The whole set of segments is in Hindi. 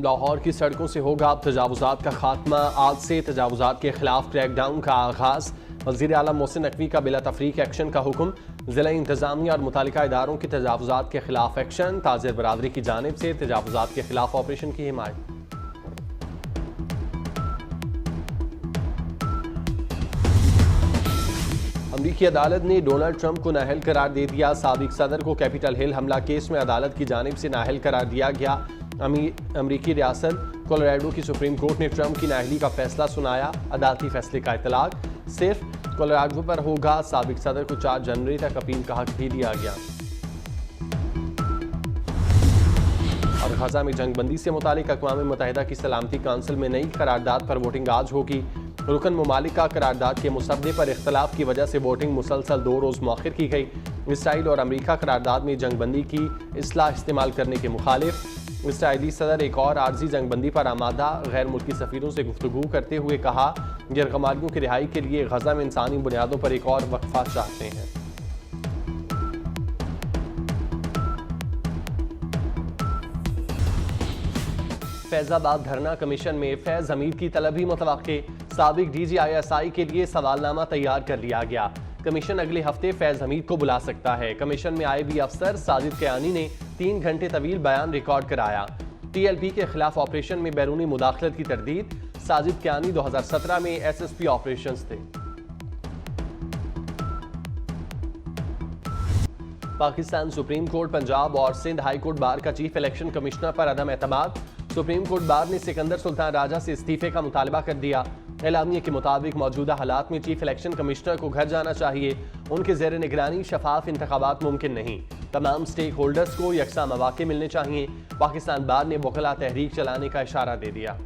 लाहौर की सड़कों से होगा अब तजावुजात का खात्मा। आज से तजावुजात के खिलाफ क्रैकडाउन का आगाज। वज़ीर आला मोहसिन नकवी का बिला तफरीक एक्शन का हुक्म। ज़िला इंतजामिया और मुतालिका इदारों की तजावुजात के खिलाफ एक्शन। ताजिर बरादरी की जानिब से तजावुजात के खिलाफ ऑपरेशन की हिमायत। अमरीकी अदालत ने डोनाल्ड ट्रंप को नाअहल करार दे दिया। साबिक सदर को कैपिटल हिल हमला केस में अदालत की जानिब से नाअहल करार दिया गया। अमरीकी रियासत कोलोराडो की सुप्रीम कोर्ट ने ट्रंप की नाअहली का फैसला सुनाया। अदालती फैसले का इतलाक सिर्फ कोलोराडो पर होगा। साबिक सदर को 4 जनवरी तक अपील का हक भी दिया गया। और गजा में जंगबंदी से मुतालिक अक़वाम मुत्तहिदा की सलामती काउंसिल में नई करारदाद पर वोटिंग आज होगी। रुकन मुमालिक का करारदाद के मुसद्दे पर इख्तलाफ की वजह से वोटिंग मुसलसल 2 रोज़ मौखिर की गई। इसराइल और अमरीका करारदाद में जंगबंदी की इस्लाह इस्तेमाल करने के मुखालिफ। इसराइली सदर एक और आर्जी जंगबंदी पर आमादा। गैर मुल्की सफ़ीरों से गुफ्तगू करते हुए कहा यरगमालियों की रिहाई के लिए गजा में इंसानी बुनियादों पर एक और वक्फा चाहते हैं। फैजाबाद धरना कमीशन में फैज हमीद की तलब ही मुतवक्के। साबिक DGISI के लिए सवालनामा तैयार कर लिया गया। कमीशन अगले हफ्ते फैज हमीद को बुला सकता है। कमीशन में आए भी अफसर साजिद कयानी ने 3 घंटे तवील बयान रिकॉर्ड कराया। TLP के खिलाफ ऑपरेशन में बैरूनी मुदाखलत की तरदीद। साजिद कयानी 2017 में SSP ऑपरेशंस थे। पाकिस्तान सुप्रीम कोर्ट पंजाब और सिंध हाई कोर्ट बार का चीफ इलेक्शन कमिश्नर पर अदम एतमाद। सुप्रीम कोर्ट बार ने सिकंदर सुल्तान राजा से इस्तीफे का मुतालबा कर दिया। एलामिया के मुताबिक मौजूदा हालात में चीफ इलेक्शन कमिश्नर को घर जाना चाहिए। उनके ज़ेर निगरानी शफाफ इंतखाबात मुमकिन नहीं। तमाम स्टेक होल्डर्स को यकसा मौके मिलने चाहिए। पाकिस्तान बार ने वकला तहरीक चलाने का इशारा दे दिया।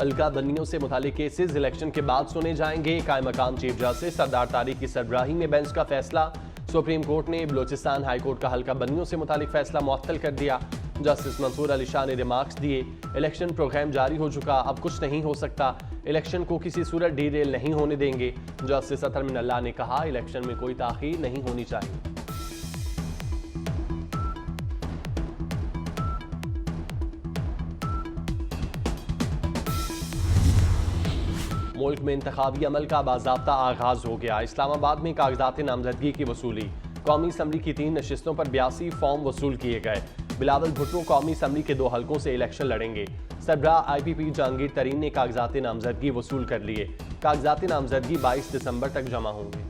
हल्का बंदियों से मुतालिक केसेस इलेक्शन के बाद सुने जाएंगे। कायम मकाम चीफ जस्टिस सरदार तारिक की सरबराही में बेंच का फैसला। सुप्रीम कोर्ट ने बलोचिस्तान हाई कोर्ट का हल्का बंदियों से मुतालिक फैसला मुअत्तल कर दिया। जस्टिस मंसूर अली शाह ने रिमार्क्स दिए इलेक्शन प्रोग्राम जारी हो चुका, अब कुछ नहीं हो सकता। इलेक्शन को किसी सूरत डीरेल नहीं होने देंगे। जस्टिस अतर मिनल्लाह ने कहा इलेक्शन में कोई ताखीर नहीं होनी चाहिए। मुल्क में इंतखाबी अमल का बाज़ाब्ता आगाज हो गया। इस्लामाबाद में कागजात नामजदगी की वसूली। कौमी असम्बली की 3 नशिस्तों पर 82 फॉर्म वसूल किए गए। बिलावल भुट्टो कौमी असम्बली के 2 हलकों से इलेक्शन लड़ेंगे। सरबराह IPP जहांगीर तरीन ने कागजात नामजदगी वसूल कर लिए। कागजात नामजदगी 22 दिसंबर तक जमा होंगे।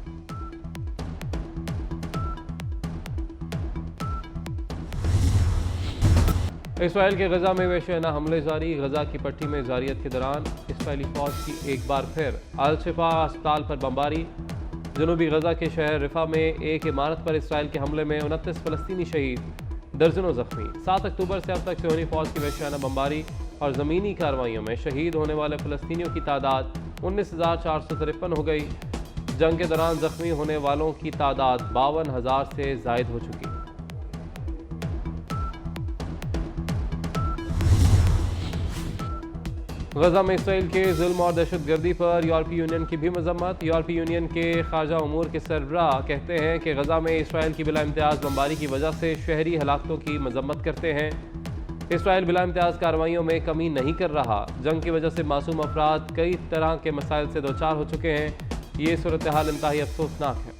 इसराइल के गजा में वेशाना हमले जारी। गजा की पट्टी में जारियत के दौरान इसराइली फौज की एक बार फिर अल शिफा अस्पताल पर बमबारी। जनूबी गजा के शहर रिफा में एक इमारत पर इसराइल के हमले में 29 फ़लस्तीनी शहीद, दर्जनों जख्मी। 7 अक्टूबर से अब तक सियोनी फौज की वेशाना बमबारी और ज़मीनी कार्रवाइयों में शहीद होने वाले फ़लस्तीनियों की तादाद 19,453 हो गई। जंग के दौरान जख्मी होने वालों की तादाद 52,000 से ज़ायद हो चुकी। गजा में इसराइल के जुल्म और दहशतगर्दी पर यूरोपीय यूनियन की भी मजम्मत। यूरोपीय यूनियन के खारजा उमूर के सरबराह कहते हैं कि गजा में इसराइल की बिला इम्तियाज़ बमबारी की वजह से शहरी हलाकतों की मजम्मत करते हैं। इसराइल बिला इम्तियाज़ कार्रवाइयों में कमी नहीं कर रहा। जंग की वजह से मासूम अफराद कई तरह के मसाइल से दो चार हो चुके हैं। ये सूरत हाल इंतहाई अफसोसनाक है।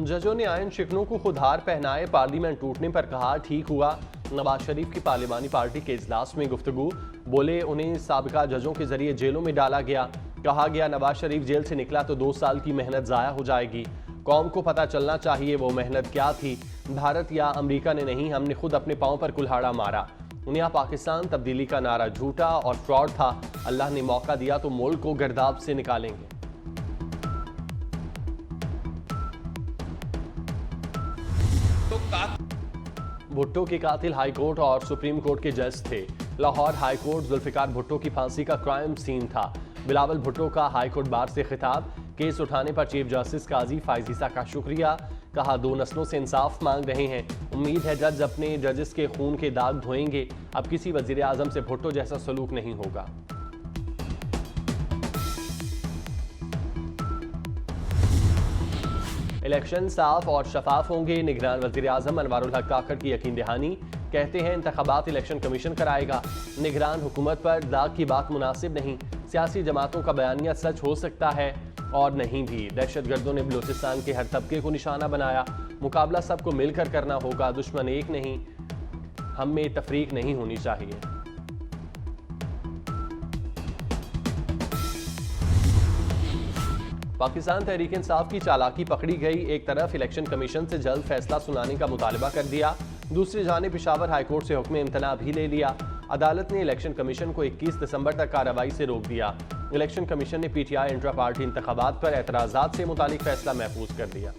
जजों ने आयन शिकनों को खुदहार पहनाए। पार्लियामेंट टूटने पर कहा ठीक हुआ। नवाज शरीफ की पार्लिमानी पार्टी के इजलास में गुफ्तगू। बोले उन्हें साबिका जजों के जरिए जेलों में डाला गया। कहा गया नवाज शरीफ जेल से निकला तो 2 साल की मेहनत ज़ाया हो जाएगी। कौम को पता चलना चाहिए वो मेहनत क्या थी। भारत या अमरीका ने नहीं, हमने खुद अपने पाँव पर कुल्हाड़ा मारा। नया पाकिस्तान तब्दीली का नारा झूठा और फ्रॉड था। अल्लाह ने मौका दिया तो मुल्क को गर्दाब से निकालेंगे। भुट्टो के कातिल हाई कोर्ट और सुप्रीम कोर्ट के जज थे। लाहौर हाई कोर्ट जुल्फिकार भुट्टो की फांसी का क्राइम सीन था। बिलावल भुट्टो का हाई कोर्ट बार से खिताब। केस उठाने पर चीफ जस्टिस काजी फायजीसा का शुक्रिया। कहा 2 नस्लों से इंसाफ मांग रहे हैं। उम्मीद है जज अपने जजेस के खून के दाग धोएंगे। अब किसी वजीर आजम से भुट्टो जैसा सलूक नहीं होगा। इलेक्शन साफ और शफाफ होंगे। निगरान वजीर आजम अनवारुल हक काकड़ की यकीन दहानी। कहते हैं इंतखाबात इलेक्शन कमीशन कराएगा। निगरान हुकूमत पर दाग की बात मुनासिब नहीं। सियासी जमातों का बयानिया सच हो सकता है और नहीं भी। दहशतगर्दों ने बलूचिस्तान के हर तबके को निशाना बनाया। मुकाबला सबको मिलकर करना होगा, दुश्मन एक नहीं। हम में तफरीक नहीं होनी चाहिए। पाकिस्तान तहरीक इंसाफ की चालाकी पकड़ी गई। एक तरफ इलेक्शन कमीशन से जल्द फैसला सुनाने का मुतालबा कर दिया, दूसरी जानिब पेशावर हाईकोर्ट से हुक्म इम्तना भी ले लिया। अदालत ने इलेक्शन कमीशन को 21 दिसंबर तक कार्रवाई से रोक दिया। इलेक्शन कमीशन ने पीटीआई इंट्रा पार्टी इंतखाबात पर एतराज़ात से मुतालिक फैसला महफूज कर दिया।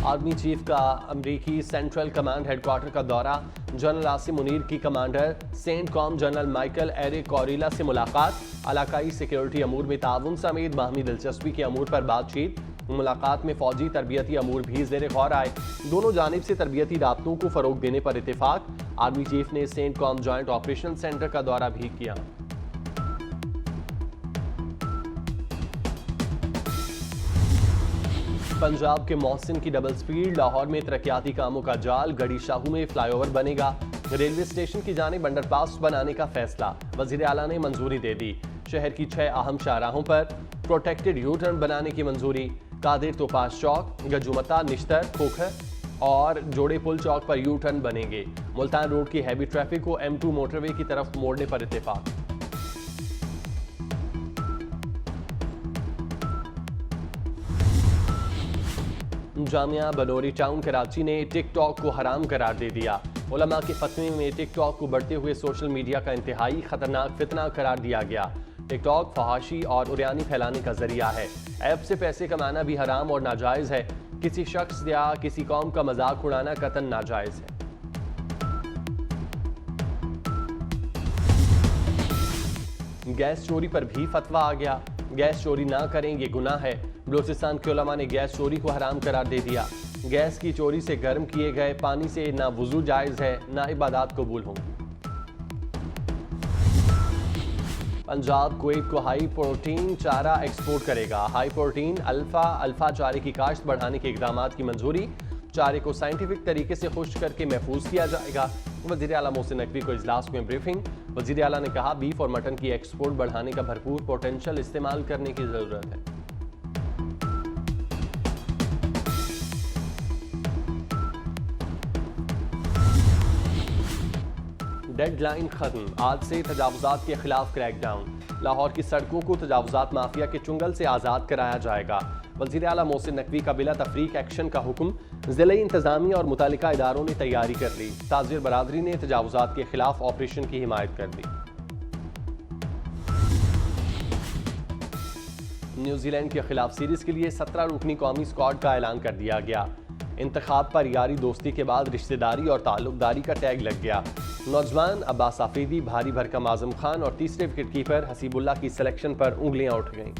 आर्मी चीफ का अमरीकी सेंट्रल कमांड हेडक्वार्टर का दौरा। जनरल आसिम मुनीर की commander CENTCOM general Michael Erik Kurilla से मुलाकात। इलाकाई सिक्योरिटी अमूर में ताउन समेत बाहमी दिलचस्पी के अमूर पर बातचीत। मुलाकात में फौजी तरबियती अमूर भी ज़ेर गौर आए। दोनों जानिब से तरबियती राब्तों को फ़रोग देने पर इत्तेफाक। आर्मी चीफ ने CENTCOM joint operation centre का दौरा भी किया। पंजाब के मोहसिन की डबल स्पीड। लाहौर में तरक्याती कामों का जाल। गढ़ी शाहू में फ्लाईओवर बनेगा। रेलवे स्टेशन की जानिब अंडरपास बनाने का फैसला। वजीर आला ने मंजूरी दे दी। शहर की 6 अहम शाहराहों पर प्रोटेक्टेड यू टर्न बनाने की मंजूरी। कादिर तोपाश चौक, गजुमता, निश्तर, खोखर और जोड़े पुल चौक पर यू टर्न बनेंगे। मुल्तान रोड की हैवी ट्रैफिक को M2 मोटरवे की तरफ मोड़ने पर इत्तेफाक। जामिया बनोरी टाउन कराची ने टिकटॉक को हराम करार दे दिया। उलमा के फतवे में टिकटॉक को बढ़ते हुए सोशल मीडिया का इंतहाई खतरनाक फितना करार दिया गया। टिकटॉक फहाशी और उरियानी फैलाने का जरिया है। ऐप से पैसे कमाना भी हराम और नाजायज है। किसी शख्स या किसी कौम का मजाक उड़ाना कतन नाजायज है। गैस चोरी पर भी फतवा आ गया। गैस चोरी ना करें, ये गुनाह है। बलूचिस्तान के उलमा ने गैस चोरी को हराम करार दे दिया। गैस की चोरी से गर्म किए गए पानी से ना वुजू जायज़ है, ना इबादत कबूल होंगी। पंजाब कुवैत को हाई प्रोटीन चारा एक्सपोर्ट करेगा। हाई प्रोटीन अल्फा चारे की काश्त बढ़ाने के इकदाम की मंजूरी। चारे को साइंटिफिक तरीके से खुश्क करके महफूज किया जाएगा। वज़ीर आला मोहसिन नकवी को इजलास में ब्रीफिंग। वज़ीर आला ने कहा बीफ और मटन की एक्सपोर्ट बढ़ाने का भरपूर पोटेंशियल इस्तेमाल करने की ज़रूरत है। डेडलाइन खत्म। आज से तजावुजात के खिलाफ क्रैकडाउन। लाहौर की सड़कों को तजावुजात माफिया के चुंगल से आज़ाद कराया जाएगा। वज़ीर आला मोहसिन नकवी का बिला तफरीक एक्शन का हुक्म। ज़िले इंतज़ामिया और मुतालिका इदारों ने तैयारी कर ली। ताजिर बरादरी ने तजावुजात के खिलाफ ऑपरेशन की हिमायत कर दी। न्यूजीलैंड के खिलाफ सीरीज के लिए 17 रुकनी कौमी स्क्वाड का ऐलान कर दिया गया। इंतखाब पर यारी दोस्ती के बाद रिश्तेदारी और ताल्लुकदारी का टैग लग गया। नौजवान अब्बास आफरीदी, भारी भरकम आजम खान और तीसरे विकेट कीपर हसीबुल्लाह की सिलेक्शन पर उंगलियां उठ गईं।